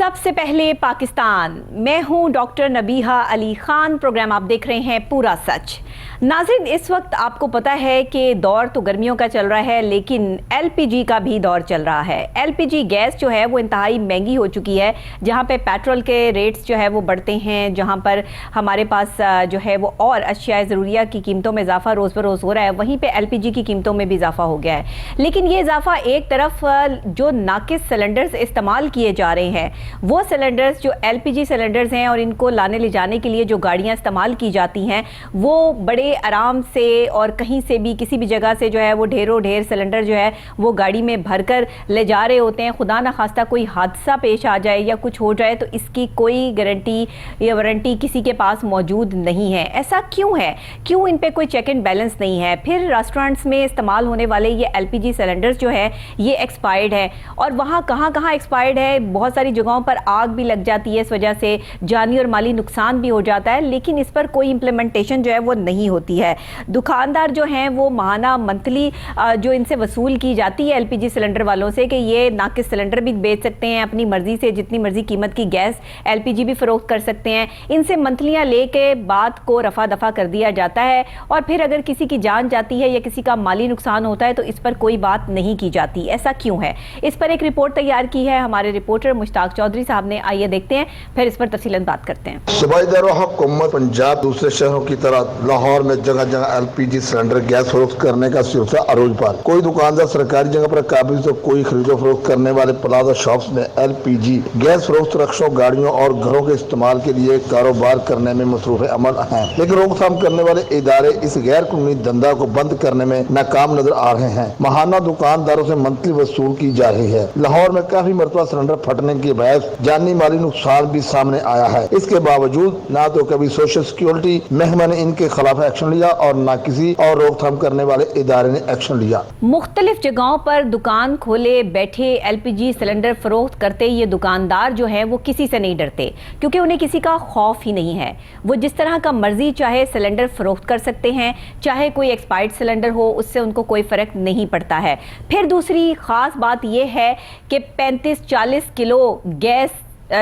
सबसे पहले पाकिस्तान, मैं हूं डॉक्टर नबीहा अली खान। प्रोग्राम आप देख रहे हैं पूरा सच। नाज़रीन, इस वक्त आपको पता है कि दौर तो गर्मियों का चल रहा है, लेकिन एलपीजी का भी दौर चल रहा है। एलपीजी गैस जो है वो इंतहाई महंगी हो चुकी है। जहां पे पेट्रोल के रेट्स जो है वो बढ़ते हैं, जहां पर हमारे पास जो है वो और अशिया ज़रूरिया की कीमतों में इजाफा रोज़ बरोज़ हो रहा है, वहीं पे एलपीजी की कीमतों में भी इजाफा हो गया है। लेकिन ये इजाफा एक तरफ जो नाकिस सिलेंडर्स इस्तेमाल किए जा रहे हैं, वो सिलेंडर्स जो एलपीजी सिलेंडर्स हैं और इनको लाने ले जाने के लिए जो गाड़ियां इस्तेमाल की जाती हैं, वो बड़े आराम से और कहीं से भी किसी भी जगह से जो है वो ढेरों ढेर सिलेंडर जो है वो गाड़ी में भरकर ले जा रहे होते हैं। खुदा ना खास्ता कोई हादसा पेश आ जाए या कुछ हो जाए तो इसकी कोई गारंटी या वारंटी किसी के पास मौजूद नहीं है। ऐसा क्यों है? क्यों इन पे कोई चेक एंड बैलेंस नहीं है? फिर रेस्टोरेंट्स में इस्तेमाल होने वाले ये एलपीजी सिलेंडर्स जो है ये एक्सपायर्ड है, और वहाँ कहाँ एक्सपायर्ड है। बहुत सारी जगहों पर आग भी लग जाती है, इस वजह से जानी और माली नुकसान भी हो जाता है, लेकिन इस पर कोई इंप्लीमेंटेशन जो है वो नहीं होती है। दुकानदार जो हैं वो माहाना मंथली जो इनसे वसूल की जाती है एलपीजी सिलेंडर वालों से कि ये नाकिस सिलेंडर भी बेच सकते हैं, अपनी मर्जी से जितनी मर्जी कीमत की गैस एलपीजी भी फरोख्त कर सकते हैं। इनसे मंथलियां लेके बात को रफा दफा कर दिया जाता है, और फिर अगर किसी की जान जाती है या किसी का माली नुकसान होता है तो इस पर कोई बात नहीं की जाती। ऐसा क्यों है? इस पर एक रिपोर्ट तैयार की है हमारे रिपोर्टर मुश्ताक चौधरी साहब ने। आइए देखते हैं, फिर इस पर तफसीलन बात करते हैं। सूबाई हुकूमत पंजाब दूसरे शहरों की तरह लाहौर में जगह जगह एलपीजी सिलेंडर गैस फरोख्त करने का सिलसिला अरूज पर। कोई दुकानदार सरकारी जगह पर काबिज तो कोई खरीदो फरोख्त करने वाले प्लाजा शॉप्स में एलपीजी गैस फरोख्त रक्षों, गाड़ियों और घरों के इस्तेमाल के लिए कारोबार करने में मसरूफ अमल है, लेकिन रोकथाम करने वाले इदारे इस गैर कानूनी धंधा को बंद करने में नाकाम नजर आ रहे हैं। माहाना दुकानदारों से मंथली वसूल की जा रही है। लाहौर में काफी मरतबा सिलेंडर फटने की बहस जानी माली नुकसान भी सामने आया है। इसके बावजूद ना तो कभी सोशल सिक्योरिटी महकमा ने इनके खिलाफ एक्शन लिया और ना किसी और रोकथाम करने वाले इदारे ने एक्शन लिया। मुख्तलिफ जगहों पर दुकान खोले बैठे एलपीजी सिलेंडर फरोख्त करते ये दुकानदार जो है वो किसी से नहीं डरते, क्योंकि उन्हें किसी का खौफ ही नहीं है। वो जिस तरह का मर्जी चाहे सिलेंडर फरोख्त कर सकते हैं, चाहे कोई एक्सपायर्ड सिलेंडर हो, उससे उनको कोई फर्क नहीं पड़ता है। फिर दूसरी खास बात यह है कि 35-40 किलो गैस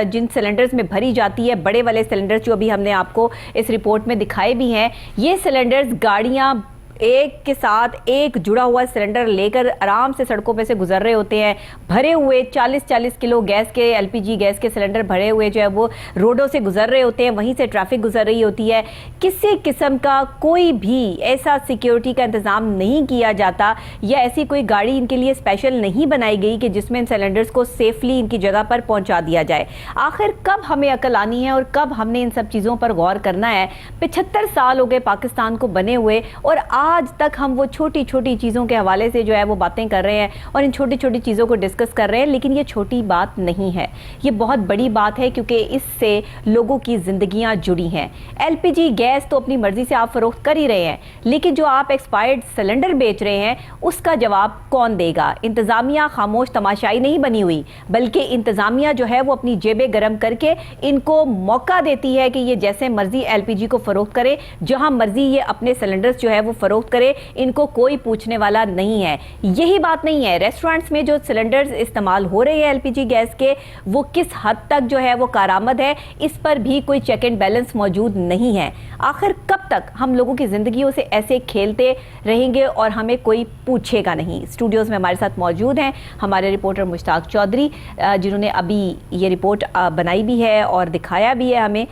जिन सिलेंडर्स में भरी जाती है, बड़े वाले सिलेंडर्स जो अभी हमने आपको इस रिपोर्ट में दिखाए भी हैं, ये सिलेंडर्स गाड़ियां एक के साथ एक जुड़ा हुआ सिलेंडर लेकर आराम से सड़कों पे से गुजर रहे होते हैं। भरे हुए 40-40 किलो गैस के एलपीजी गैस के सिलेंडर भरे हुए जो है वो रोडों से गुजर रहे होते हैं, वहीं से ट्रैफिक गुजर रही होती है। किसी किस्म का कोई भी ऐसा सिक्योरिटी का इंतज़ाम नहीं किया जाता, या ऐसी कोई गाड़ी इनके लिए स्पेशल नहीं बनाई गई कि जिसमें इन सिलेंडर्स को सेफली इनकी जगह पर पहुँचा दिया जाए। आखिर कब हमें अकल आनी है और कब हमने इन सब चीज़ों पर गौर करना है? 75 साल हो गए पाकिस्तान को बने हुए, और आज तक हम वो छोटी छोटी चीज़ों के हवाले से जो है वो बातें कर रहे हैं और इन छोटी छोटी चीज़ों को डिस्कस कर रहे हैं। लेकिन ये छोटी बात नहीं है, ये बहुत बड़ी बात है, क्योंकि इससे लोगों की ज़िंदगियां जुड़ी हैं। एलपीजी गैस तो अपनी मर्जी से आप फरोख्त कर ही रहे हैं, लेकिन जो आप एक्सपायर्ड सिलेंडर बेच रहे हैं उसका जवाब कौन देगा? इंतज़ामिया खामोश तमाशाई नहीं बनी हुई, बल्कि इंतज़ामिया जो है वो अपनी जेबें गर्म करके इनको मौका देती है कि ये जैसे मर्जी एलपीजी को फरोख्त करे, जहां मर्जी ये अपने सिलेंडर्स जो है वो फरोख्त करे, इनको कोई पूछने वाला नहीं है। यही बात नहीं है, रेस्टोरेंट्स में जो सिलेंडर्स इस्तेमाल हो रहे हैं एलपीजी गैस के, वो किस हद तक जो है वो कारामद है, इस पर भी कोई चेक एंड बैलेंस मौजूद नहीं है। आखिर कब तक हम लोगों की जिंदगियों से ऐसे खेलते रहेंगे और हमें कोई पूछेगा नहीं? स्टूडियोज में हमारे साथ मौजूद हैं हमारे रिपोर्टर मुश्ताक चौधरी, जिन्होंने अभी ये रिपोर्ट बनाई भी है और दिखाया भी है हमें।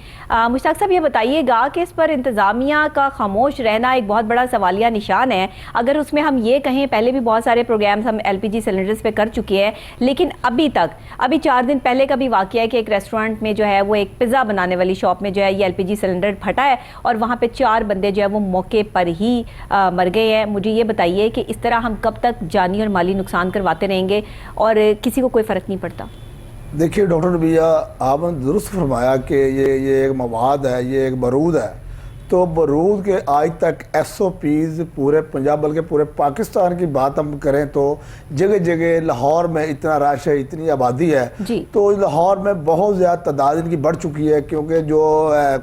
मुश्ताक साहब, ये बताइएगा कि इस पर इंतजामिया का खामोश रहना एक बहुत बड़ा सवालिया निशान है। अगर उसमें हम ये कहें, पहले भी बहुत सारे प्रोग्राम्स हम एलपीजी सिलेंडर्स पे कर चुके हैं, लेकिन अभी 4 दिन पहले का भी वाकया है कि एक रेस्टोरेंट में जो है वो एक पिज़्ज़ा बनाने वाली शॉप में जो है ये एलपीजी सिलेंडर फटा है और वहाँ पे 4 बंदे जो है वो मौके पर ही मर गए हैं। मुझे ये बताइए कि इस तरह हम कब तक जानी और माली नुकसान करवाते रहेंगे और किसी को कोई फ़र्क नहीं पड़ता? देखिए डॉक्टर नबिया, आपने दुरुस्त फरमाया कि ये एक मवाद है, ये एक बारूद है तो बरूद के आज तक SOPs पूरे पंजाब बल्कि पूरे पाकिस्तान की बात हम करें तो जगह जगह लाहौर में इतना रश है, इतनी आबादी है, तो लाहौर में बहुत ज़्यादा तादाद इनकी बढ़ चुकी है क्योंकि जो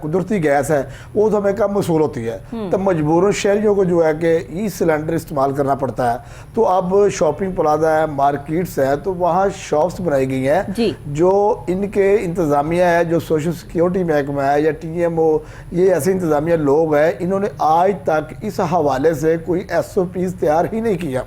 कुदरती गैस है वो तो हमें कम वसूल होती है, तो मजबूरन शहरियों को जो है कि ई सिलेंडर इस्तेमाल करना पड़ता है। तो अब शॉपिंग प्लाजा है, मार्केट्स है, तो वहाँ शॉप्स बनाई गई हैं जो इनके इंतज़ामिया है, जो सोशल सिक्योरिटी महकमा है या TMO, ये ऐसे इंतज़ामिया लोग हैं, इन्होंने आज तक इस हवाले से कोई SOPs तैयार ही नहीं किया।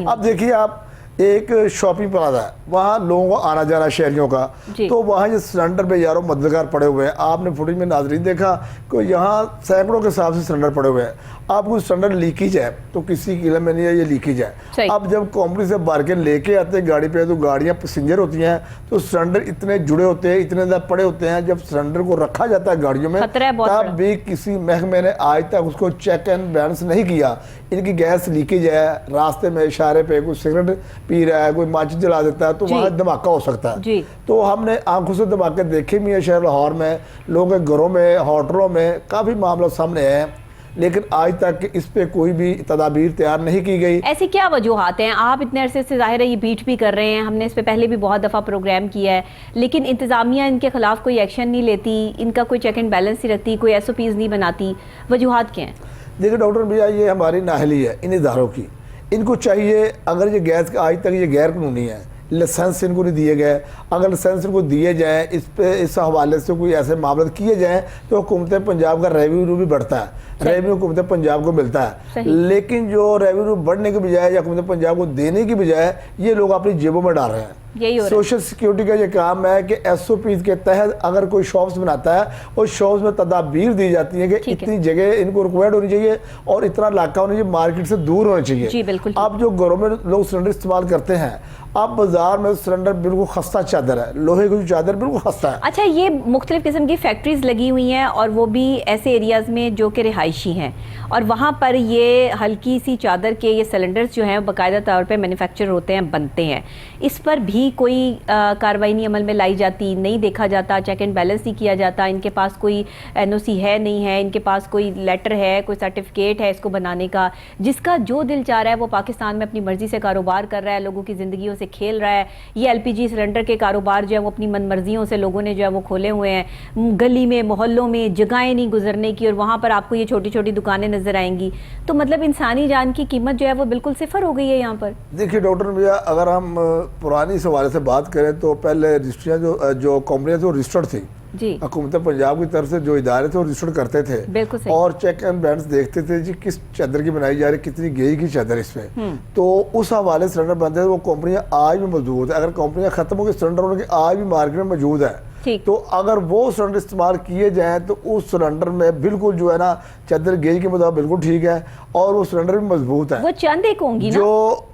अब देखिए आप एक शॉपिंग प्लाजा है, वहाँ लोगों को आना जाना शहरियों का, तो वहाँ ये सिलेंडर पे यारों मददगार पड़े हुए हैं। आपने फुटेज में नाजरीन देखा कि यहाँ सैकड़ों के हिसाब से सिलेंडर पड़े हुए हैं। अब कोई सिलेंडर लीकेज है तो किसी की इल्म में नहीं है ये लीकेज है। अब जब कंपनी से बार्गेन लेके आते हैं गाड़ी पे, तो गाड़ियाँ पैसेंजर होती हैं, तो सिलेंडर इतने जुड़े होते हैं, इतने ज़्यादा पड़े होते हैं, जब सिलेंडर को रखा जाता है गाड़ियों में तब भी किसी महकमे ने आज तक उसको चेक एंड बैलेंस नहीं किया। इनकी गैस लीकेज है, रास्ते में इशारे पे कोई सिगरेट पी रहा है, कोई माचिस जला देता है, तो वहाँ धमाका हो सकता है। तो हमने आंखों से धमाके देखे भी है शहर लाहौर में, लोगों के घरों में, होटलों में काफ़ी मामला सामने है, लेकिन आज तक इस पे कोई भी तदाबीर तैयार नहीं की गई। ऐसी क्या वजूहात हैं? आप इतने अरसे से जाहिर है ये बीट भी कर रहे हैं, हमने इस पे पहले भी बहुत दफ़ा प्रोग्राम किया है, लेकिन इंतज़ामिया इनके खिलाफ कोई एक्शन नहीं लेती, इनका कोई चेक एंड बैलेंस नहीं रखती, कोई SOPs नहीं बनाती, वजूहात क्या हैं? देखिए डॉक्टर भैया, ये हमारी नाहली है इन इदारों की। इनको चाहिए, अगर ये गैस आज तक ये गैर कानूनी है, लाइसेंस इनको नहीं दिए गए, अगर लाइसेंस इनको दिए जाएँ, इस हवाले से कोई ऐसे मामले किए जाएँ तो हुकूमत पंजाब का रेवेन्यू भी बढ़ता है, रेवेन्यू हुकूमत पंजाब को मिलता है। लेकिन जो रेवेन्यू बढ़ने के बजाय या हुकूमत पंजाब को देने की बजाय ये लोग अपनी जेबों में डाल रहे हैं। सोशल सिक्योरिटी का ये काम है कि SOPs के तहत अगर कोई शॉप्स बनाता है और शॉप्स में तदाबीर दी जाती है कि इतनी जगह इनको रिक्वायर्ड होनी चाहिए और इतना इलाका होना चाहिए, मार्केट से दूर होना चाहिए। अब जो घरों में लोग सिलेंडर इस्तेमाल करते हैं, अब बाजार में सिलेंडर बिल्कुल खस्ता चादर है, लोहे की चादर बिल्कुल खस्ता है। अच्छा, ये मुख्तलिफ किस्म की फैक्ट्रीज लगी हुई हैं और वो भी ऐसे एरियाज में जो कि रिहायशी हैं, और वहाँ पर ये हल्की सी चादर के ये सिलेंडर्स जो हैं बाकायदा तौर पे मैन्युफैक्चर होते हैं, बनते हैं, इस पर भी कोई कार्रवाई नहीं अमल में लाई जाती, नहीं देखा जाता, चेक एंड बैलेंस नहीं किया जाता, इनके पास कोई NOC है नहीं है, इनके पास कोई लेटर है, कोई सर्टिफिकेट है इसको बनाने का, जिसका जो दिल चाह रहा है वो पाकिस्तान में अपनी मर्जी से कारोबार कर रहा है, लोगों की ज़िंदगियों से खेल रहा है। ये LPG सिलेंडर के कारोबार जो है वो अपनी मनमर्जियों से लोगों ने जो है वो खोले हुए हैं, गली में मोहल्लों में जगहें नहीं गुजरने की, और वहाँ पर आपको ये छोटी छोटी दुकानें नजर आएंगी। तो मतलब इंसानी जान की कीमत जो है वो बिल्कुल सिफर हो गई है यहाँ पर। देखिए डॉक्टर भैया, अगर हम पुरानी सवाल से बात करें तो पहले रजिस्ट्रियाँ जो कंपनियाँ थी वो रजिस्टर्ड थी जी, हुकूमत पंजाब की तरफ से जो इदारे थे वो रजिस्टर्ड करते थे और चेक एंड बैलेंस देखते थे जी किस चादर की बनाई जा रही, कितनी गेज की चादर इसमें। तो उस हवाले से सिलेंडर बनते थे, वो कंपनियां आज भी मौजूद है। अगर कंपनियां खत्म हो गई, सिलेंडर उनके आज भी मार्केट में मौजूद है। तो अगर वो सिलेंडर इस्तेमाल किए जाएँ तो उस सिलेंडर में बिल्कुल जो है ना चादर गेज के मुताबिक बिल्कुल ठीक है और वो सिलेंडर भी मजबूत है। वो चंद एक होंगी ना, जो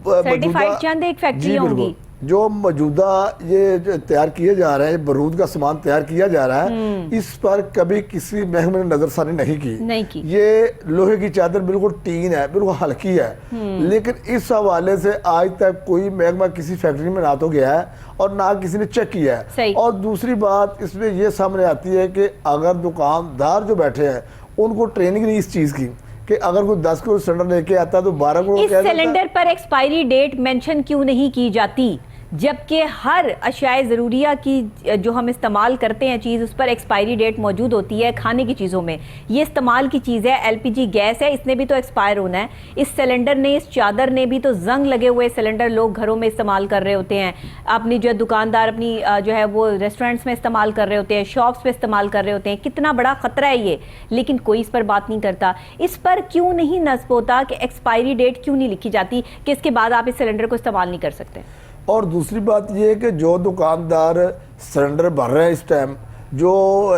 सर्टिफाइड चंद एक फैक्ट्री होंगी। जो मौजूदा ये तैयार किए जा रहे हैं, बारूद का सामान तैयार किया जा रहा है, इस पर कभी किसी महकमे ने नजरसानी नहीं की। ये लोहे की चादर बिल्कुल टीन है, बिल्कुल हल्की है, लेकिन इस हवाले से आज तक कोई महकमा किसी फैक्ट्री में ना तो गया है और ना किसी ने चेक किया है। और दूसरी बात इसमें यह सामने आती है कि अगर दुकानदार जो बैठे हैं उनको ट्रेनिंग नहीं इस चीज की कि अगर कोई 10 किलो सिलेंडर लेके आता है तो 12 किलो। इस सिलेंडर पर एक्सपायरी डेट मेंशन क्यों नहीं की जाती, जबकि हर अशियाए ज़रूरिया की जो हम इस्तेमाल करते हैं चीज़, उस पर एक्सपायरी डेट मौजूद होती है खाने की चीज़ों में। ये इस्तेमाल की चीज़ है, LPG गैस है, इसने भी तो एक्सपायर होना है। इस सिलेंडर ने, इस चादर ने भी तो जंग लगे हुए सिलेंडर लोग घरों में इस्तेमाल कर रहे होते हैं, अपनी जो दुकानदार अपनी जो है वो रेस्टोरेंट्स में इस्तेमाल कर रहे होते हैं, शॉप्स पे इस्तेमाल कर रहे होते हैं। कितना बड़ा ख़तरा है ये, लेकिन कोई इस पर बात नहीं करता। इस पर क्यों नहीं नस्ब होता कि एक्सपायरी डेट क्यों नहीं लिखी जाती कि इसके बाद आप इस सिलेंडर को इस्तेमाल नहीं कर सकते। और दूसरी बात यह है कि जो दुकानदार सिलेंडर भर रहे हैं इस टाइम, जो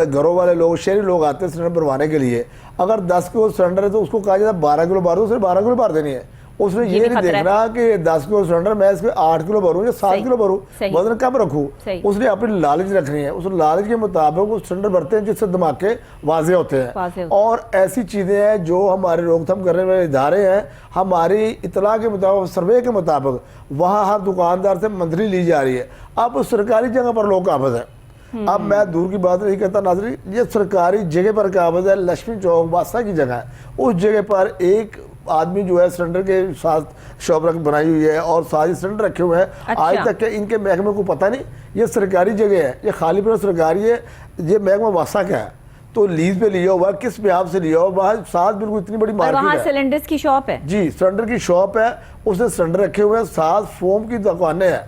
घरों वाले लोग, शहरी लोग आते हैं सिलेंडर भरवाने के लिए, अगर 10 किलो सिलेंडर है तो उसको कहा जाता है 12 किलो भर दो, उसने 12 किलो भर देनी है। उसने ये नहीं देखना कि 10 किलो सिलेंडर मैं इसमें 8 किलो भरूँ या 7 किलो भरूँ, वजन कम रखूँ। उसने अपनी लालच रखनी है, उस लालच के मुताबिक वो सिलेंडर भरते हैं जिससे धमाके वाजे होते हैं। और ऐसी चीज़ें हैं जो हमारे रोकथाम करने वाले इदारे हैं, हमारी इतला के मुताबिक, सर्वे के मुताबिक वहाँ हर दुकानदार से मंथली ली जा रही है। अब सरकारी जगह पर लोग काबज है, अब मैं दूर की बात नहीं कहता नाजरी, ये सरकारी जगह पर काबज है, लक्ष्मी चौक वासा की जगह है, उस जगह पर एक आदमी जो है सिलेंडर के साथ शॉप रख बनाई हुई है और सारे सिलेंडर रखे हुए हैं। अच्छा। आज तक के इनके महकमे को पता नहीं, ये सरकारी जगह है, ये खाली पर सरकारी है, ये महकमा वासा का है, तो लीज पे लिया हुआ, किस ब्याह से लिया हुआ, वहाँ साथ बिल्कुल इतनी बड़ी और मार्केट वहाँ है सिलेंडर्स की शॉप है। जी, सिलेंडर की शॉप है, उसने सिलेंडर रखे हुए हैं, साथ फोम की दुकानें हैं,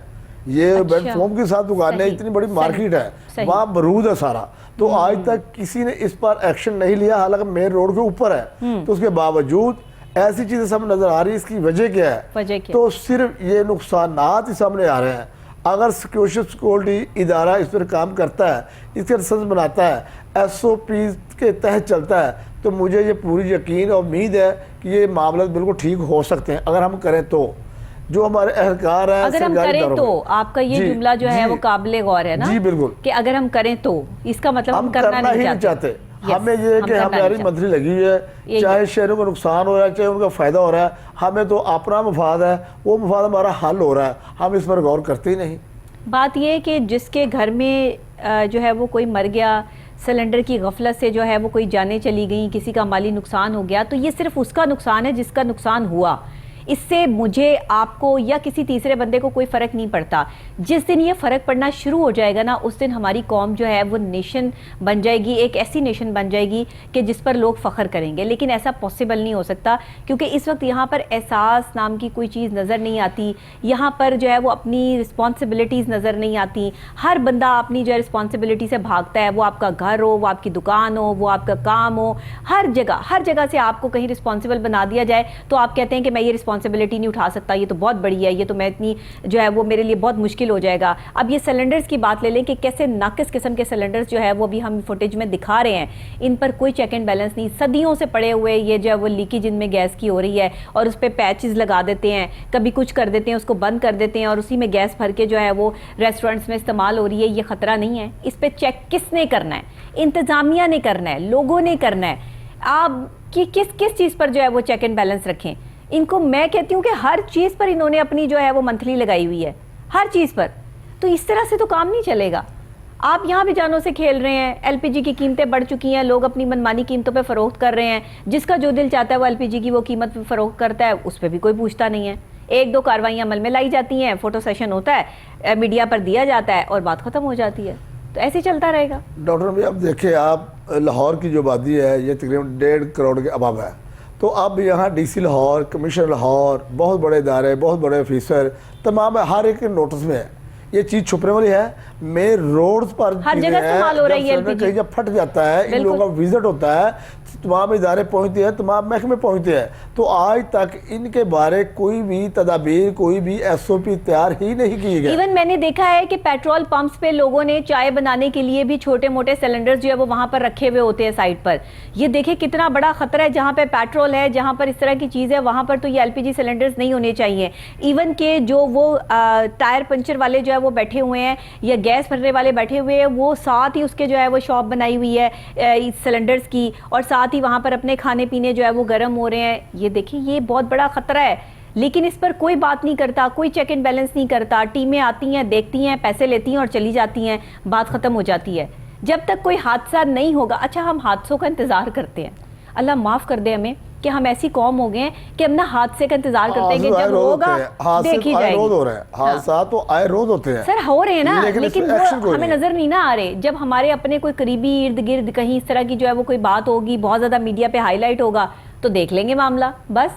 ये अच्छा। बेड फोम के साथ दुकानें, सही, इतनी बड़ी सही, मार्केट है, सही। वहाँ बरूद है सारा। तो आज तक किसी ने इस पर एक्शन नहीं लिया, हालांकि मेन रोड के ऊपर है, तो उसके बावजूद ऐसी चीजें सब नजर आ रही है। इसकी वजह क्या है? वजह क्या? तो सिर्फ ये नुकसानात ही सामने आ रहे हैं। अगर सिक्योरिटी इदारा इस पर काम करता है, इसके लाइसेंस बनाता है, SOP के तहत चलता है, तो मुझे ये पूरी यकीन और उम्मीद है कि ये मामला बिल्कुल ठीक हो सकते हैं अगर हम करें तो। जो हमारे अहलकार हैं, अगर हम सरकारी करें इदारों तो में। आपका ये जी, जुमला जो है जी, वो काबिले गौर है ना जी बिल्कुल, कि अगर हम करें तो इसका मतलब हम करना ही नहीं चाहते। हमें ये है कि हमारी मंथली लगी हुई है, चाहे शहरों को नुकसान हो रहा है, चाहे उनका फायदा हो रहा है, हमें तो अपना मफाद है, वो मफाद हमारा हल हो रहा है, हम इस पर गौर करते ही नहीं। बात यह है कि जिसके घर में जो है वो कोई मर गया, सिलेंडर की गफलत से जो है वो कोई जानें चली गई, किसी का माली नुकसान हो गया, तो ये सिर्फ उसका नुकसान है जिसका नुकसान हुआ। इससे मुझे, आपको या किसी तीसरे बंदे को कोई फ़र्क नहीं पड़ता। जिस दिन ये फ़र्क पड़ना शुरू हो जाएगा ना, उस दिन हमारी कौम जो है वो नेशन बन जाएगी, एक ऐसी नेशन बन जाएगी कि जिस पर लोग फ़ख्र करेंगे। लेकिन ऐसा पॉसिबल नहीं हो सकता, क्योंकि इस वक्त यहाँ पर एहसास नाम की कोई चीज़ नज़र नहीं आती। यहाँ पर जो है वो अपनी रिस्पॉन्सिबिलिटीज़ नज़र नहीं आती। हर बंदा अपनी जो है रिस्पॉन्सिबिलिटी से भागता है, वो आपका घर हो, वो आपकी दुकान हो, वो आपका काम हो, हर जगह से आपको कहीं रिस्पॉन्सिबल बना दिया जाए तो आप कहते हैं कि मैं ये रिस्पॉन्सिबिलिटी नहीं उठा सकता, ये तो बहुत बड़ी है, ये तो मैं इतनी जो है वो मेरे लिए बहुत मुश्किल हो जाएगा। अब ये सिलेंडर्स की बात ले लें कि कैसे नाकिस किस्म के सिलेंडर्स जो है वो भी हम फुटेज में दिखा रहे हैं, इन पर कोई चेक एंड बैलेंस नहीं, सदियों से पड़े हुए ये जो है वो लीकेज इनमें गैस की हो रही है और उस पर पैचेस लगा देते हैं, कभी कुछ कर देते हैं, उसको बंद कर देते हैं और उसी में गैस भर के जो है वो रेस्टोरेंट्स में इस्तेमाल हो रही है। ये ख़तरा नहीं है? इस पर चेक किसने करना है? इंतज़ामिया ने करना है, लोगों ने करना है। आप कि किस चीज़ पर जो है वो चेक एंड बैलेंस रखें? इनको मैं कहती हूँ कि हर चीज़ पर इन्होंने अपनी जो है वो मंथली लगाई हुई है, हर चीज़ पर। तो इस तरह से तो काम नहीं चलेगा। आप यहाँ भी जानों से खेल रहे हैं, LPG की कीमतें बढ़ चुकी हैं, लोग अपनी मनमानी कीमतों पे फ़रोख्त कर रहे हैं, जिसका जो दिल चाहता है वो LPG की वो कीमत पे फ़रोख्त करता है, उस पर भी कोई पूछता नहीं है। एक दो कार्रवाइयाँ अमल में लाई जाती हैं, फ़ोटो सेशन होता है, मीडिया पर दिया जाता है और बात ख़त्म हो जाती है। तो ऐसे चलता रहेगा। डॉक्टर भाई, अब देखिए, आप लाहौर की जो आबादी है ये तकरीबन 1.5 करोड़ के अबाव है। तो अब यहाँ DC लाहौर, कमिश्नर लाहौर, बहुत बड़े इदारे, बहुत बड़े ऑफिसर, तमाम हर एक नोटिस में है। ये चीज़ छुपने वाली है। मेन रोड्स पर हर जगह इस्तेमाल हो रही है LPG। कहीं जब फट जाता है, इन लोगों का विजिट होता है, तमाम इदारे पहुँचते हैं, तमाम महकमे पहुँचते हैं, तो आज तक इनके बारे कोई भी तदाबीर, कोई भी SOP तैयार ही नहीं की गई। इवन मैंने देखा है कि पेट्रोल पंप्स पे लोगों ने चाय बनाने के लिए भी छोटे मोटे सिलेंडर्स जो है वो वहाँ पर रखे हुए होते हैं साइड पर। ये देखिए कितना बड़ा खतरा है, जहाँ पे पेट्रोल है, जहाँ पर इस तरह की चीज़ है, वहाँ पर तो ये LPG सिलेंडर्स नहीं होने चाहिए। इवन के जो वो टायर पंचर वाले जो है वो बैठे हुए हैं या गैस भरने वाले बैठे हुए हैं, वो साथ ही उसके जो है वो शॉप बनाई हुई है इस सिलेंडर्स की, और साथ ही वहाँ पर अपने खाने पीने जो है वो गर्म हो रहे हैं। ये देखिए, ये बहुत बड़ा खतरा है, लेकिन इस पर कोई बात नहीं करता, कोई चेक एंड बैलेंस नहीं करता। टीमें आती हैं, देखती हैं, पैसे लेती हैं और चली जाती हैं, बात ख़त्म हो जाती है। जब तक कोई हादसा नहीं होगा, अच्छा हम हादसों का इंतज़ार करते हैं, अल्लाह माफ़ कर दे हमें कि हम ऐसी कौम हो गए हैं कि हम ना हादसे का इंतजार करते हैं कि जब होगा देखी जाएगी। रोज हो रहे हैं हादसा, तो आए रोज होते हैं सर, हो रहे हैं ना, लेकिन वो हमें नहीं। नजर नहीं ना आ रहे। जब हमारे अपने कोई करीबी इर्द गिर्द कहीं इस तरह की जो है वो कोई बात होगी, बहुत ज्यादा मीडिया पे हाईलाइट होगा, तो देख लेंगे मामला। बस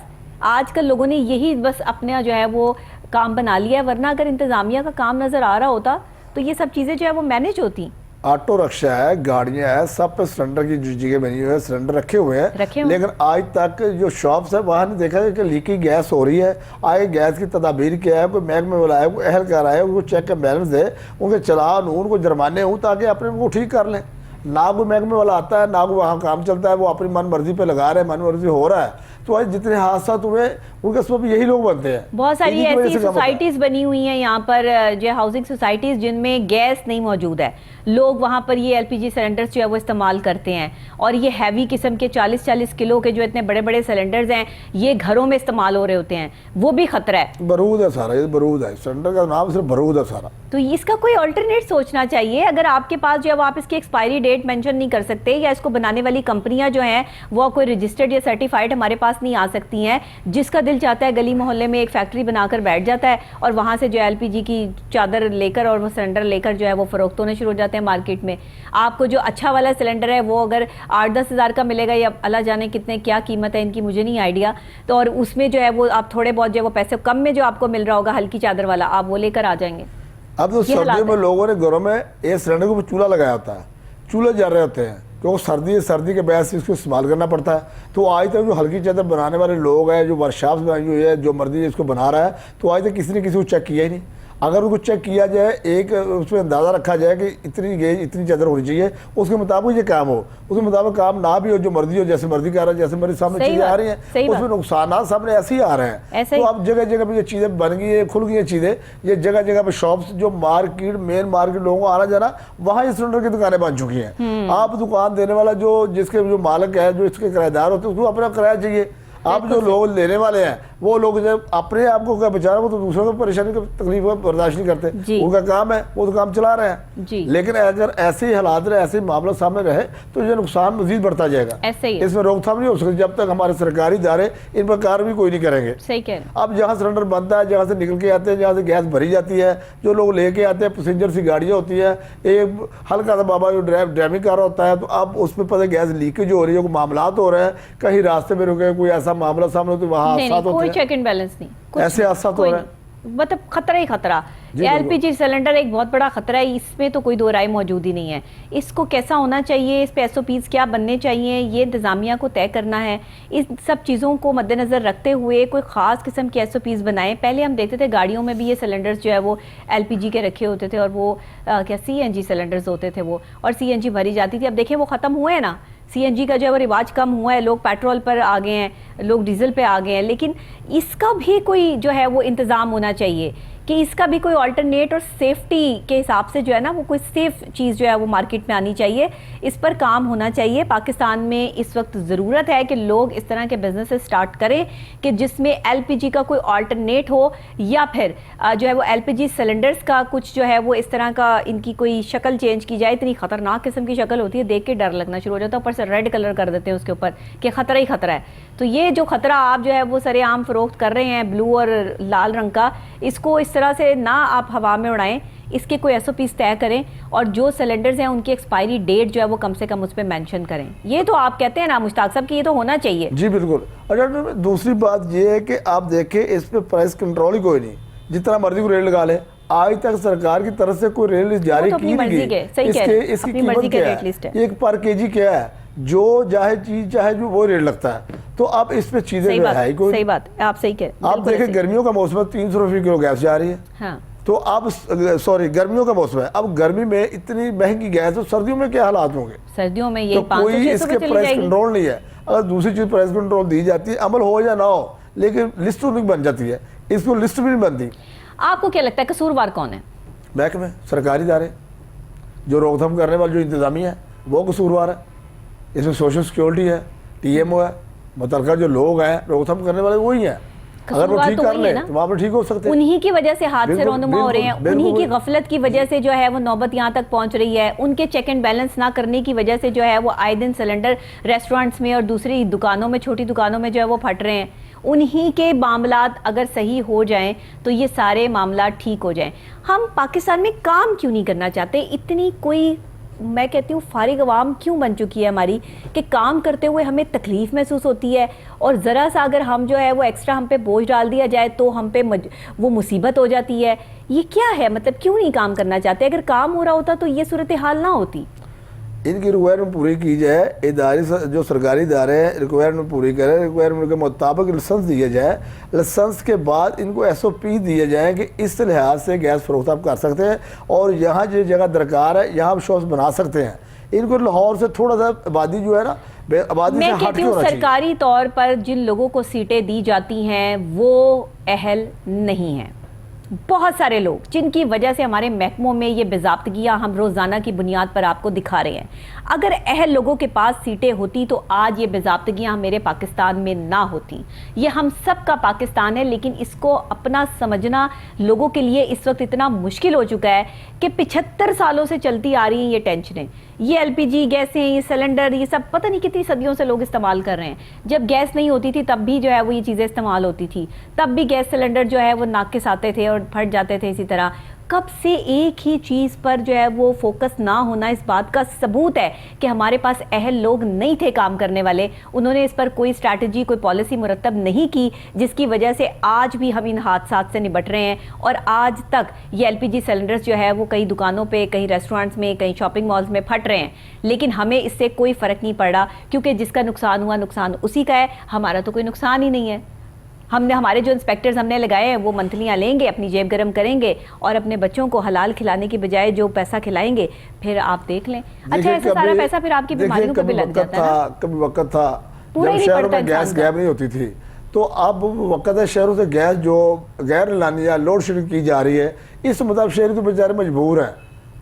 आजकल लोगों ने यही बस अपना जो है वो काम बना लिया है, वरना अगर इंतजामिया का काम नजर आ रहा होता तो ये सब चीजें जो है वो मैनेज होती। ऑटो रिक्शा है, गाड़ियां हैं, सब पे सिलेंडर की जो जगह बनी हुई है, सिलेंडर रखे हुए हैं, लेकिन आज तक जो शॉप्स है वहाँ नहीं देखा कि लीकी गैस हो रही है। आगे गैस की तदाबीर क्या है, कोई महकमे वाला है, कोई अहलकार आए, उनको चेक का बैलेंस दे, उनके चलान हो, उनको जुर्माने हो, ताकि अपने उनको ठीक कर लें। ना कोई महकमे वाला आता है, ना कोई वहाँ काम चलता है, वो अपनी मन मर्जी पे लगा रहे हैं, मन मर्जी हो रहा है। तो आज जितने हादसा हुए उनके सबब यही लोग बनते हैं। बहुत सारी इन्हीं की वजह ऐसी से काम होता है। सोसाइटीज बनी हुई हैं यहाँ पर, जो हाउसिंग सोसाइटीज जिनमें गैस नहीं मौजूद है, लोग वहाँ पर ये एलपीजी सिलेंडर्स जो है वो इस्तेमाल करते हैं। और ये हैवी किस्म के 40-40 किलो के जो इतने बड़े बड़े सिलेंडर्स हैं, ये घरों में इस्तेमाल हो रहे होते हैं, वो भी खतरा है। बरूद है सारा, ये बरूद है, सिलेंडर का नाम सिर्फ बरूद है सारा। तो इसका कोई अल्टरनेट सोचना चाहिए। अगर आपके पास जो है वो आप इसकी एक्सपायरी डेट मेंशन नहीं कर सकते, या इसको बनाने वाली कंपनियां जो हैं वो कोई रजिस्टर्ड या सर्टिफाइड हमारे पास नहीं आ सकती हैं, जिसका दिल चाहता है गली मोहल्ले में एक फैक्ट्री बनाकर बैठ जाता है और वहां से जो एलपीजी की चादर लेकर और वो सिलेंडर लेकर जो है वो फरोख्त होने शुरू हो जाते हैं मार्केट में। आपको जो अच्छा वाला सिलेंडर है वो अगर 8-10 हज़ार का मिलेगा, या अल्लाह जाने कितने क्या कीमत है इनकी, मुझे नहीं आइडिया, तो और उसमें जो है वो आप थोड़े बहुत जो है वो पैसे कम में जो आपको मिल रहा होगा हल्की चादर वाला, आप वो लेकर आ जाएंगे। अब तो सर्दियों में लोगों ने घरों में एक सिलेंडर के ऊपर चूल्हा लगाया होता है, चूल्हे जल रहे होते हैं, क्योंकि सर्दी के वजह से इसको इस्तेमाल करना पड़ता है। तो आज तक जो हल्की चादर बनाने वाले लोग हैं, जो वर्कशॉप्स बनाई हुई है, जो मर्जी इसको बना रहा है, तो आज तक किसी ने किसी को चेक किया ही नहीं। अगर उनको चेक किया जाए, एक उसमें अंदाज़ा रखा जाए कि इतनी गेज इतनी चादर होनी चाहिए, उसके मुताबिक ये काम हो, उसके मुताबिक काम ना भी हो, जो मर्जी हो, जैसे मर्जी कर रहा है, जैसे मेरे सामने चीज़ें आ रही हैं उसमें नुकसान सामने ऐसे ही आ रहे हैं। तो अब जगह जगह पर ये चीज़ें बन गई है, खुल गई हैं चीज़ें, ये जगह जगह पर शॉप्स, जो मार्केट मेन मार्केट लोगों को आना जाना, वहाँ ये सिलेंडर की दुकानें बन चुकी हैं। आप दुकान देने वाला जो जिसके जो मालिक है, जो इसके किराएदार होते हैं, उसको अपना किराया चाहिए। आप जो लोग लेने वाले हैं वो लोग जब अपने आप को क्या बचा रहे हैं, वो तो दूसरों को परेशानी को तकलीफ को बर्दाश्त नहीं करते। उनका काम है, वो तो काम चला रहे हैं। लेकिन अगर ऐसे ही हालात रहे, ऐसे ही मामला सामने रहे, तो ये नुकसान मजीद बढ़ता जाएगा। इसमें रोकथाम नहीं हो सकती जब तक हमारे सरकारी इदारे इन पर कार्रवाई कोई नहीं करेंगे। सही कह रहे हैं। अब जहाँ सिलेंडर बनता है, जहाँ से निकल के आते हैं, जहाँ से गैस भरी जाती है, जो लोग लेके आते हैं, पैसेंजर सी गाड़ियाँ होती है, एक हल्का सा बाबा जो ड्राइविंग कर रहा होता है, तो अब उसमें पता गैस लीकेज हो रही है, कोई मामला हो रहे हैं, कहीं रास्ते में रुके, कोई ऐसा मामला सामने तो वहाँ कोई चेक एंड बैलेंस नहीं, ऐसे हादसा तो है, मतलब खतरा ही खतरा। एलपीजी सिलेंडर एक बहुत बड़ा खतरा है, इसमें तो कोई दो राय मौजूद ही नहीं है। इसको कैसा होना चाहिए, इस पे एसओपीज क्या बनने चाहिए, ये इंतजामिया को तय करना है। इस सब चीज़ों को मद्देनज़र रखते हुए कोई ख़ास किस्म की एसओपीज बनाएं। पहले हम देखते थे गाड़ियों में भी ये सिलेंडर्स जो है वो एलपीजी के रखे होते थे, और वो क्या सीएनजी सिलेंडर्स होते थे वो, और सीएनजी भरी जाती थी। अब देखें वो ख़त्म हुए हैं ना, सीएनजी का जो है वो रिवाज कम हुआ है, लोग पेट्रोल पर आ गए हैं, लोग डीजल पे आ गए हैं। लेकिन इसका भी कोई जो है वो इंतज़ाम होना चाहिए कि इसका भी कोई अल्टरनेट और सेफ्टी के हिसाब से जो है ना वो कोई सेफ चीज़ जो है वो मार्केट में आनी चाहिए। इस पर काम होना चाहिए। पाकिस्तान में इस वक्त ज़रूरत है कि लोग इस तरह के बिजनेस स्टार्ट करें कि जिसमें एलपीजी का कोई अल्टरनेट हो, या फिर जो है वो एलपीजी सिलेंडर्स का कुछ जो है वो इस तरह का इनकी कोई शक्ल चेंज की जाए। इतनी खतरनाक किस्म की शक्ल होती है, देख के डर लगना शुरू हो जाता है, ऊपर से रेड कलर कर देते हैं उसके ऊपर कि खतरा ही खतरा है। तो ये जो खतरा आप जो है वो सरेआम फरोख्त कर रहे हैं ब्लू और लाल रंग का, इसको इस तरह से ना आप हवा में उड़ाएं, इसके कोई एसओपीज तय करें, और जो सिलेंडर्स हैं उनकी एक्सपायरी डेट जो है वो कम से कम उस पर मेंशन करें। ये तो आप कहते हैं ना मुश्ताक साहब कि ये तो होना चाहिए। जी बिल्कुल। और दूसरी बात ये है कि आप देखें इस पे प्राइस कंट्रोल ही कोई नहीं, जितना मर्जी को रेट लगा ले। आज तक सरकार की तरफ से कोई रेट लिस्ट जारी की नहीं गई। इसकी कीमत क्या है, एक पर केजी क्या है, जो चाहे चीज चाहे जो वो रेट लगता है। तो आप इस पे चीजें है कोई। सही बात, आप सही कह रहे हैं। आप देखें गर्मियों का मौसम है, 300 रुपये किलो गैस जा रही है। हाँ। तो अब सॉरी गर्मियों का मौसम है, अब गर्मी में इतनी महंगी गैस, तो सर्दियों में क्या हालात होंगे? सर्दियों में ये तो कोई इसके प्राइस कंट्रोल नहीं है। अगर दूसरी चीज प्राइस कंट्रोल दी जाती है, अमल हो या ना हो, लेकिन लिस्ट तो नहीं बन जाती है, इसको लिस्ट भी नहीं बनती। आपको क्या लगता है कसूरवार कौन है? महकमे, सरकारी इदारे, जो रोकथाम करने वाले जो इंतजामिया है वो कसूरवार है। इसमें सोशल सिक्योरिटी है, टीएमओ है, मुतलका जो लोग हैं रोकथाम करने वाले वही हैं। अगर वो ठीक कर ले तो वहाँ पर ठीक हो सकते हैं। उन्हीं की वजह से हादसे रोनुमा हो रहे हैं, उन्हीं की गफलत की वजह से जो है वो नौबत यहाँ तक पहुँच रही है। उनके चेक एंड बैलेंस ना करने की वजह से जो है वो आए दिन सिलेंडर रेस्टोरेंट्स में और दूसरी दुकानों में, छोटी दुकानों में जो है वो फट रहे हैं। उन्हीं के मामलात अगर सही हो जाएं तो ये सारे मामलात ठीक हो जाएं। हम पाकिस्तान में काम क्यों नहीं करना चाहते? इतनी कोई, मैं कहती हूँ फारिग अवाम क्यों बन चुकी है हमारी कि काम करते हुए हमें तकलीफ़ महसूस होती है, और ज़रा सा अगर हम जो है वो एक्स्ट्रा हम पे बोझ डाल दिया जाए तो हम पे वो मुसीबत हो जाती है। ये क्या है, मतलब क्यों नहीं काम करना चाहते? अगर काम हो रहा होता तो ये सूरत हाल ना होती। इनकी रिक्वायरमेंट पूरी की जाए, इदारे जो सरकारी इदारे हैं रिक्वायरमेंट पूरी करें, रिक्वायरमेंट के मुताबिक लाइसेंस दिया जाए, लाइसेंस के बाद इनको एसओपी दिए जाए कि इस लिहाज से गैस फरोख्त आप कर सकते हैं, और यहाँ जो जगह दरकार है यहाँ आप शॉप्स बना सकते हैं। इनको लाहौर से थोड़ा सा आबादी जो है ना, आबादी से मैं हट कहती के हूँ होना चाहिए। सरकारी तौर पर जिन लोगों को सीटें दी जाती हैं वो अहल नहीं हैं। बहुत सारे लोग जिनकी वजह से हमारे महकमों में ये बेज़ाब्तगियाँ हम रोज़ाना की बुनियाद पर आपको दिखा रहे हैं। अगर अहल लोगों के पास सीटें होती तो आज ये बेज़ाब्तगियाँ मेरे पाकिस्तान में ना होती। ये हम सब का पाकिस्तान है, लेकिन इसको अपना समझना लोगों के लिए इस वक्त इतना मुश्किल हो चुका है कि 75 सालों से चलती आ रही हैं ये टेंशनें, ये LPG गैसें, ये सिलेंडर, ये सब पता नहीं कितनी सदियों से लोग इस्तेमाल कर रहे हैं। जब गैस नहीं होती थी तब भी जो है वो ये चीज़ें इस्तेमाल होती थी, तब भी गैस सिलेंडर जो है वो नाकिस आते थे और फट जाते थे। इसी तरह कब से एक ही चीज़ पर जो है वो फोकस ना होना इस बात का सबूत है कि हमारे पास अहल लोग नहीं थे काम करने वाले। उन्होंने इस पर कोई स्ट्रैटेजी, कोई पॉलिसी मुरतब नहीं की, जिसकी वजह से आज भी हम इन हादसात से निपट रहे हैं। और आज तक ये LPG सिलेंडर्स जो है वो कई दुकानों पे, कई रेस्टोरेंट्स में, कई शॉपिंग मॉल्स में फट रहे हैं, लेकिन हमें इससे कोई फ़र्क नहीं पड़ रहा, क्योंकि जिसका नुकसान हुआ नुकसान उसी का है, हमारा तो कोई नुकसान ही नहीं है। हमने हमारे जो इंस्पेक्टर्स हमने लगाए हैं वो मंथलियाँ लेंगे, अपनी जेब गर्म करेंगे और अपने बच्चों को हलाल खिलाने की बजाय जो पैसा खिलाएंगे, फिर आप देख लें। अच्छा, ऐसा सारा पैसा फिर आपकी बीमारियों पे भी लग जाता है ना। कभी वक्त था पूरा ही जब नहीं शहरों पड़ता में गैस इंसान का। गैप नहीं होती थी, तो अब वक्त है शहरों से गैस जो गैर लानी या लोड शेडिंग की जा रही है, इस मुताबिक शहर तो बेचारे मजबूर हैं।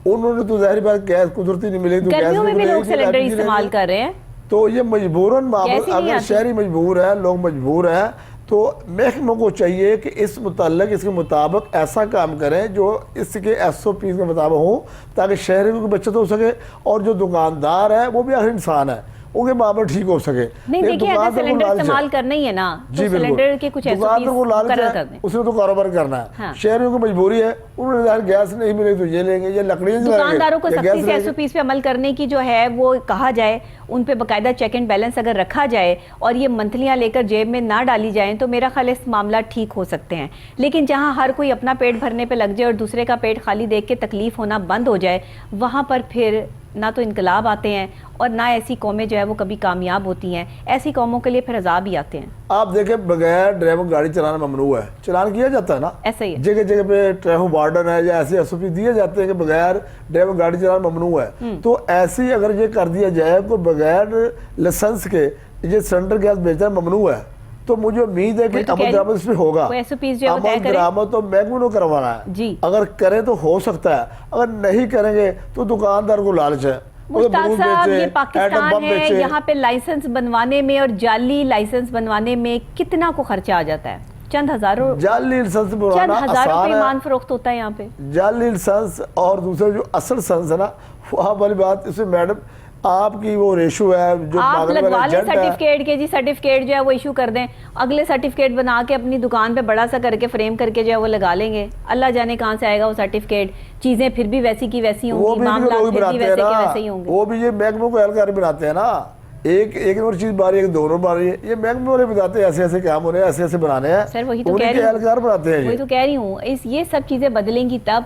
उन्होंने तो जाहिर बात गैस कुदरती नहीं मिली तो गैस गर्मियों में भी मिलेगी, लोग सिलेंडर LPG इस्तेमाल लेंगे। कर रहे हैं। तो ये मजबूरन मामला, गैस ही नहीं अगर आती। शहरी मजबूर है, लोग मजबूर हैं, तो महकमों को चाहिए कि इस मुताल्लिक इसके मुताबिक ऐसा काम करें जो इसके SOP के मुताबिक हो, ताकि शहरियों की बचत हो सके और जो दुकानदार है वो भी आखिर इंसान है, उनके मामले ठीक हो सके। नहीं, देखिए अगर दुकानदार को सिलेंडर लालच है। इस्तेमाल करना ही है ना तो जी बिल्कुल। सिलेंडर के कुछ दुकानदार को SOPs लालच मुकर्रर कर है, दें। उसने तो कारोबार करना है। हाँ। शहरियों की मजबूरी है, उन्होंने यार गैस नहीं मिले तो ये लेंगे, ये लकड़ियाँ जलाएंगे, दुकानदारों को ये सख्ती गैस से लेंगे। SOPs पे अमल करने की जो है वो कहा जाए, उन पे बाकायदा चेक एंड बैलेंस अगर रखा जाए और ये मंथलियाँ लेकर जेब में ना डाली जाएं तो मेरा ख्याल इस मामला ठीक हो सकते हैं। लेकिन जहाँ हर कोई अपना पेट भरने पे लग जाए और दूसरे का पेट खाली देख के तकलीफ होना बंद हो जाए, वहाँ पर फिर ना तो इनकलाब आते हैं और ना ऐसी कौमें जो है वो कभी कामयाब होती हैं। ऐसी कौमों के लिए फिर अजाब ही आते हैं। आप देखें, बगैर ड्राइवर गाड़ी चलाना ममनू है, चलान किया जाता है ना, ऐसा ही है। जगह जगह पे ट्रैफिक वार्डन है या ऐसे SOP दिए जाते हैं कि बगैर ड्राइवर गाड़ी चलाना ममनू है। तो ऐसे अगर ये कर दिया जाए को बगैर लाइसेंस के ये सिलेंडर गैस बेचना ममनू है, तो मुझे उम्मीद है कि वही तो कह अमल रही दरामद इस पे होगा। कोई SOPs जो है वो तय अमल करें। दरामद तो महकमे को करवाना है जी। अगर करें तो हो सकता है, अगर नहीं करेंगे तो दुकानदार को लालच है। वो मुश्ताक बारूद साहब, बेचे, ये एटम पाकिस्तान बम है, बेचे। यहाँ पे लाइसेंस बनवाने में और जाली लाइसेंस बनवाने में कितना को खर्चा आ जाता है? चंद हजारों, जाली लाइसेंस चंद बनवाना हजारों आसान पे है। ईमान फरोख्त होता है यहाँ पे। जाली लाइसेंस और दूसरा जो असल लाइसेंस है ना, वहाँ वाली बात, इसमें मैडम आपकी वो रेशो है जो आप मांगने लगवा वाले लें एजेंट है। सर्टिफिकेट के, जी सर्टिफिकेट जो है वो इशू कर दें, अगले सर्टिफिकेट बना के अपनी दुकान पे बड़ा सा करके फ्रेम करके जो है वो लगा लेंगे। अल्लाह जाने कहाँ से आएगा वो सर्टिफिकेट। चीजें फिर भी वैसी की वैसी वो होंगी, भी मामला लोग फिर भी बनाते हैं वैसे के ना, वैसे ही होंगे। वो भी ये महकमों को एहलकार बनाते हैं ना, एक नंबर चीज बारी है, एक दो नंबर बारी है, ये महकमे वाले बताते हैं ऐसे ऐसे काम होने हैं, ऐसे ऐसे बनाने हैं। सर वही तो उन्हीं कह के रही एहलकार बनाते हैं हूँ, वही ये। तो कह रही हूँ, ये सब चीजें बदलेंगी तब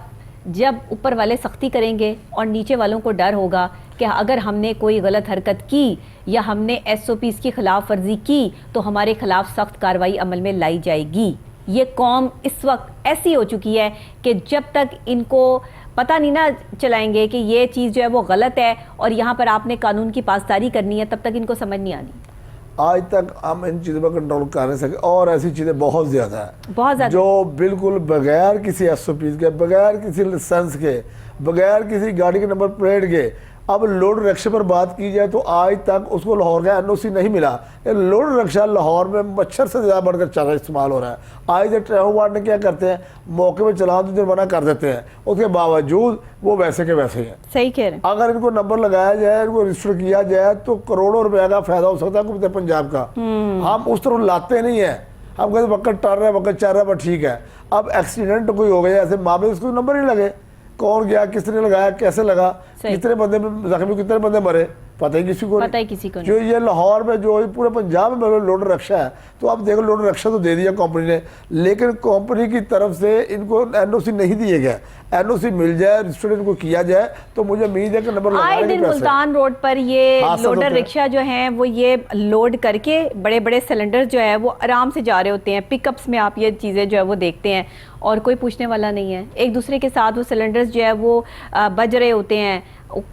जब ऊपर वाले सख्ती करेंगे और नीचे वालों को डर होगा कि अगर हमने कोई गलत हरकत की या हमने SOPs की खिलाफ वर्जी की तो हमारे खिलाफ सख्त कार्रवाई अमल में लाई जाएगी। ये कौम इस वक्त ऐसी हो चुकी है कि जब तक इनको पता नहीं ना चलाएंगे कि ये चीज़ जो है वो गलत है और यहाँ पर आपने कानून की पासदारी करनी है, तब तक इनको समझ नहीं आनी। आज तक हम इन चीज़ों पर कंट्रोल कर नहीं सके और ऐसी चीज़ें बहुत ज़्यादा है, बहुत ज़्यादा, जो बिल्कुल बगैर किसी SOPs के, बगैर किसी लाइसेंस के, बगैर किसी गाड़ी के नंबर प्लेट के। अब लोड रिक्शे पर बात की जाए तो आज तक उसको लाहौर का NOC नहीं मिला। ये लोड रिक्शा लाहौर में मच्छर से ज़्यादा बढ़कर चल इस्तेमाल हो रहा है। आज जो ट्रैफिक वार्ड ने क्या करते हैं, मौके पर चलान तो जुर्माना कर देते हैं, उसके बावजूद वो वैसे के वैसे ही हैं। सही कह रहे हैं। अगर इनको नंबर लगाया जाए, इनको रजिस्टर किया जाए तो करोड़ों रुपए का फायदा हो सकता है हुकूमत पंजाब का। हम उस तरफ लाते नहीं है, हम कहते वक्त टर रहा है, वक्त चल रहा है, बस ठीक है। अब एक्सीडेंट कोई हो गया ऐसे मामले, उसको नंबर नहीं लगे, कौन गया, किसने लगाया, कैसे लगा, कितने बंदे जख्मी, कितने बंदे मरे, पता ही किसी को पता ही किसी को नहीं। जो ये लाहौर में जो पूरे पंजाब में लोड रिक्शा है, तो आप देखो लोड रिक्शा तो दे दिया कंपनी ने, लेकिन कंपनी की तरफ से इनको NOC नहीं दिए गए। NOC मिल जाए, रजिस्टर इनको किया जाए तो मुझे उम्मीद है कि नंबर आए लगाने दिन के पैसे। मुल्तान रोड पर ये हादसा लोडर होता है। रिक्शा जो हैं वो ये लोड करके बड़े बड़े सिलेंडर जो है वो आराम से जा रहे होते हैं। पिकअप्स में आप ये चीज़ें जो है वो देखते हैं और कोई पूछने वाला नहीं है। एक दूसरे के साथ वो सिलेंडर्स जो है वो बज रहे होते हैं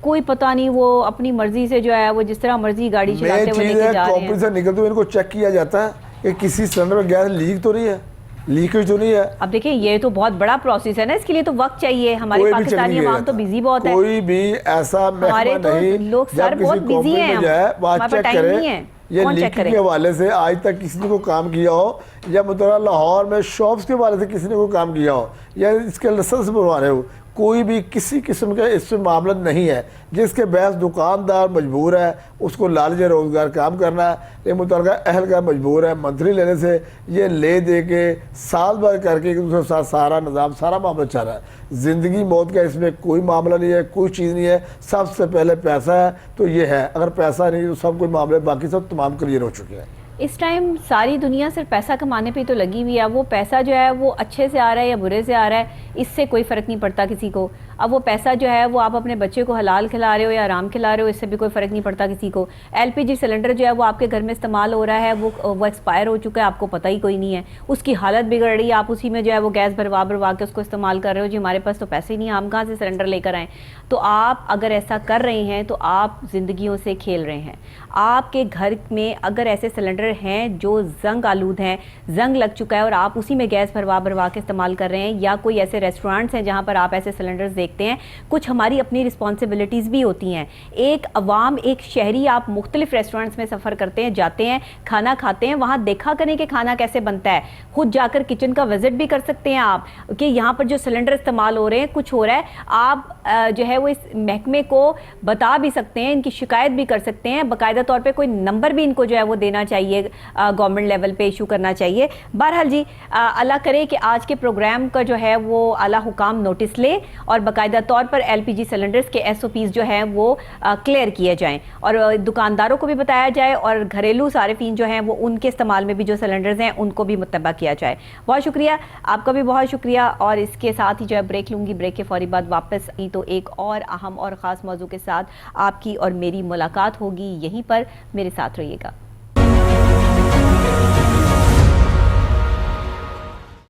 कोई पता नहीं, वो अपनी मर्जी से जो है वो जिस तरह मर्जी गाड़ी चलाते हुए लेके जा रहे हैं। कंपनी से निकलते हुए इनको चेक किया जाता है कि किसी सिलेंडर में गैस लीक तो नहीं है, लीकेज तो नहीं है। अब देखिए ये तो बहुत बड़ा प्रोसेस है ना, इसके लिए तो वक्त चाहिए। हमारे पाकिस्तानी अवाम तो बिजी बहुत है, कोई भी ऐसा हमारे तो लोग सर बहुत बिजी हैं, वहाँ चेक करे। ये लीकेज के हवाले से आज तक किसी ने को काम किया हो, या मतलब लाहौर में शॉप्स के हवाले से किसी ने को काम किया हो, या इसके लाइसेंस बनवा रहे हो, कोई भी किसी किस्म का इसमें मामला नहीं है। जिसके बहस दुकानदार मजबूर है उसको लालच रोज़गार काम करना है, ये मुतलका अहल का मजबूर है मंथली लेने से, ये ले दे के साल भर करके दूसरे साथ सारा निज़ाम सारा मामला चल रहा है। ज़िंदगी मौत का इसमें कोई मामला नहीं है, कोई चीज़ नहीं है। सबसे पहले पैसा है तो ये है, अगर पैसा नहीं तो सब कोई मामले बाकी सब तमाम क्लियर हो चुके हैं। इस टाइम सारी दुनिया सिर्फ पैसा कमाने पे तो लगी हुई है। वो पैसा जो है वो अच्छे से आ रहा है या बुरे से आ रहा है, इससे कोई फ़र्क नहीं पड़ता किसी को। अब वो पैसा जो है वो आप अपने बच्चे को हलाल खिला रहे हो या आराम खिला रहे हो, इससे भी कोई फ़र्क नहीं पड़ता किसी को। एलपीजी सिलेंडर जो है वो आपके घर में इस्तेमाल हो रहा है, वो एक्सपायर हो चुका है, आपको पता ही कोई नहीं है, उसकी हालत बिगड़ रही है, आप उसी में जो है वो गैस भरवा के उसको इस्तेमाल कर रहे हो। जी हमारे पास तो पैसे ही नहीं, हम कहाँ से सिलेंडर लेकर आएँ। तो आप अगर ऐसा कर रहे हैं तो आप ज़िंदगियों से खेल रहे हैं। आपके घर में अगर ऐसे सिलेंडर हैं जो जंग आलूद हैं, जंग लग चुका है और आप उसी में गैस भरवा के इस्तेमाल कर रहे हैं, या कोई ऐसे रेस्टोरेंट्स हैं जहाँ पर आप ऐसे सिलेंडर्स देखते हैं, कुछ हमारी अपनी रिस्पॉन्सिबिलिटीज़ भी होती हैं। एक अवाम, एक शहरी, आप मुख्तलिफ रेस्टोरेंट्स में सफ़र करते हैं, जाते हैं, खाना खाते हैं, वहाँ देखा करें कि खाना कैसे बनता है। खुद जाकर किचन का विजिट भी कर सकते हैं आप कि यहाँ पर जो सिलेंडर इस्तेमाल हो रहे हैं कुछ हो रहा है। आप जो है वो इस महकमे को बता भी सकते हैं, इनकी शिकायत भी कर सकते हैं। बाकायदा तौर पे कोई नंबर भी इनको जो है वो देना चाहिए, गवर्नमेंट लेवल पे इशू करना चाहिए। बहरहाल जी अल्लाह करे कि आज के प्रोग्राम का जो है वो आला हुकाम नोटिस ले और बाकायदा तौर पर एलपीजी सिलेंडर्स के एसओपीज़ जो हैं वो क्लियर किए जाएं और दुकानदारों को भी बताया जाए और घरेलू सारिफीन जो हैं वो उनके इस्तेमाल में भी जो सिलेंडर्स हैं उनको भी मुत्तबा किया जाए। बहुत शुक्रिया, आपका भी बहुत शुक्रिया। और इसके साथ ही जो है ब्रेक लूँगी, ब्रेक के फौरी बाद वापस आई तो एक और अहम और ख़ास मौजू के साथ आपकी और मेरी मुलाकात होगी। यहीं पर मेरे साथ रहिएगा।